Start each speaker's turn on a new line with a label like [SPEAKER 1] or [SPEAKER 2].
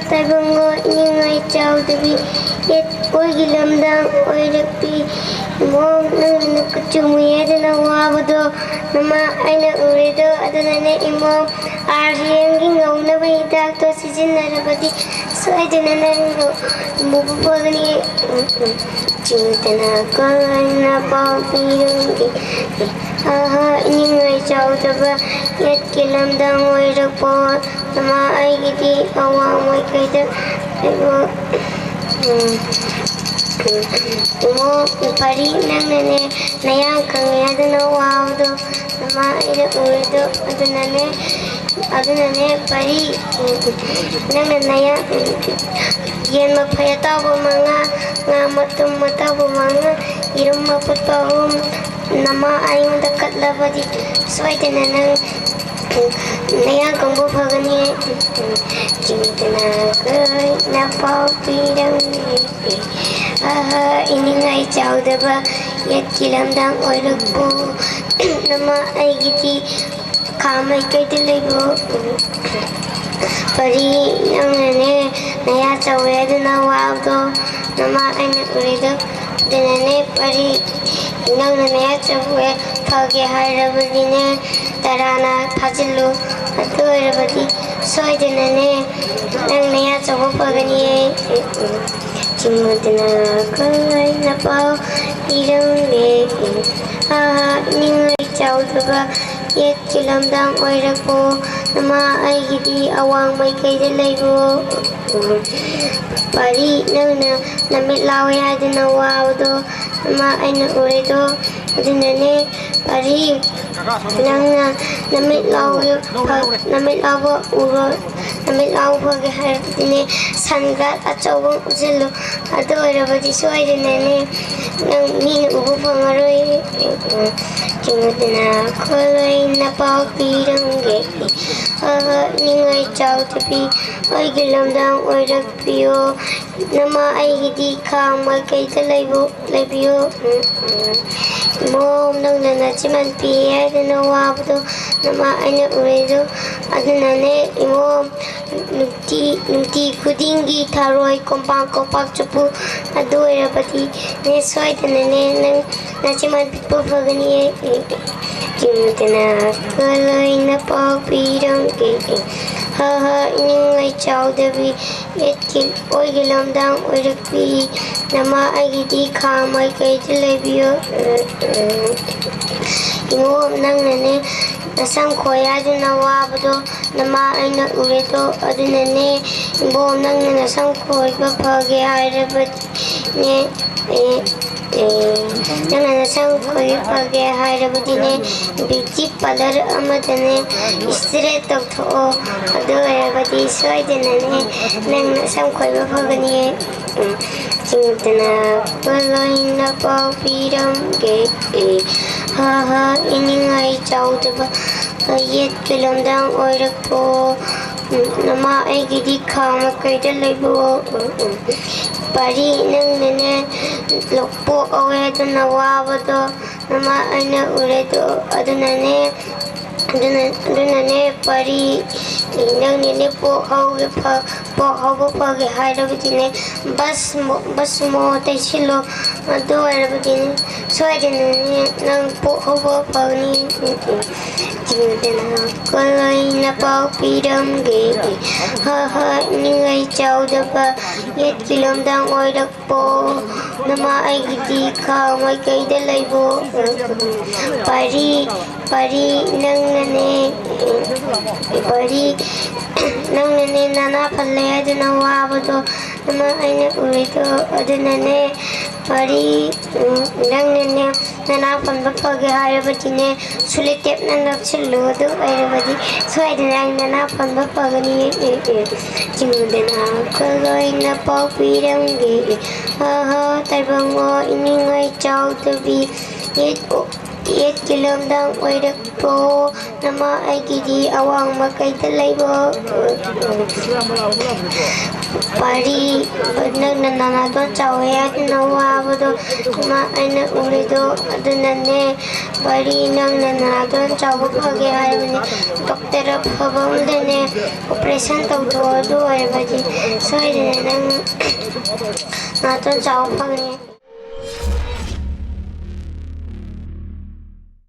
[SPEAKER 1] Taibungo iningai chawdabi yet oigi lamdang oirakpi mom nang kuchumuyadana wabado nama aina uredo adanane imom aryangi ngaunaba hidakto sijinnarabadi soidana nango mubupagani chintana kaina pawpirungi iningai chawdaba yet kilamdang oirakpo nama aigidi awamai kaida mo pari nanane nayang kangyadana wawdo nama aida uredo adunane pari nananaya yen mapayatawa mga nga matum matawa mga irum maputpahum nama ayong dakatlabadi soidana nang naya kumbu pagani chintana kai na pawpirang iningai chawdaba yat kilamdang oiragpo nama aigiti kamay kaidalaibo pari nanane naya chawedana wawdo nama aina urido dinane pari naya chawe phage hairabadine tarana phajillu adu oirabadi soidinane nang naya chawa pagani chimudana kai na paw irange ningai chawdaba yet kilamdang oirakpo nama aigidi awang mai kaida laibo pari nangna namit lawe adana wawdo nama aina uredo adunane pari nangna namit lawe uro namit lawe phage hairabadine sangrat achawang ujilu adu oirabadi soidinane nang mina ubu phangaroi chimudana kholoi na pawpirangge ningai chawdabi oigi lamdang oirakpiyo nama aigidi kamay kaida laibiyo mom nangna nachiman piyadana wabdo nama aina uredo adunane imom nukti khudingi tharoi kompak chupu adu oirabadi ne soidanane nang nachiman pitpo phagani chimudana kholoi na pawpirangge iningai chawdabi yetkil oigi lamdang oirakpi nama aigidi kamay kaida laibiyo imom nangnane nasang khoyaduna wabado nama aina uredo adunane imom nangna nasang khoyba phage hairabadi ne nangna nasang khoyba phage hairabadine beauty parlor amadane straight tawtho adu oirabadi soidanane nangna nasang khoyba phagani chimudana kholoi na pawpirangge iningai chawdaba yet kilamdang oirakpo nama aigidi kamay kaida laibo pari nangnane lokpo awedana wabado nama aina uredo adunane pari nangnane pok phage hairabadine bas mo taisilo adu oirabadine soidinane nang pok phagani chimudana kholoi na pawpirangge ningai chawdaba yet kilamdang oirakpo nama aigidi kamay kaida laibo pari nangnane nana phalle aduna wabado nama aina uredo adunane pari nangnane nana phanba phage hairabadine sulitep nana chillu adu oirabadi soidana nana phanba phagani chimudana kholoi na pawpirangge taibango iningai chawdabi yet 38ꯀꯤ ꯂꯝꯗꯥꯡ ꯑꯣꯏꯔꯛꯄꯣ ꯅꯃꯥ ꯑꯩꯒꯤꯗꯤ ꯑꯋꯥꯡꯕ ꯀꯩꯗ ꯂꯩꯕ ꯄꯥꯔꯤ ꯅꯪꯅ ꯅꯅꯥꯇꯣꯟ ꯆꯥꯎꯋꯦ ꯍꯥꯏꯗꯨꯅ ꯋꯥꯕꯗꯣ ꯅꯃꯥ ꯑꯩꯅ ꯎꯔꯤꯗꯣ ꯑꯗꯨꯅꯅꯦ ꯄꯥꯔꯤ ꯅꯪꯅ ꯅꯅꯥꯇꯣꯟ ꯆꯥꯎꯕ ꯐꯒꯦ ꯍꯥꯏꯔꯕꯅꯤ ꯗꯣꯛꯇꯔ ꯑꯐꯕ ꯑꯃꯗꯅꯦ ꯑꯣꯄꯔꯦꯁꯟ ꯇꯧꯊꯣꯛꯑꯣ ꯑꯗꯨ ꯑꯣꯏꯔꯕꯗꯤ ꯁꯣꯏꯗꯅ ꯅꯪ ꯅꯅꯥꯇꯣꯟ ꯆꯥꯎꯕ ꯐꯒꯅꯤ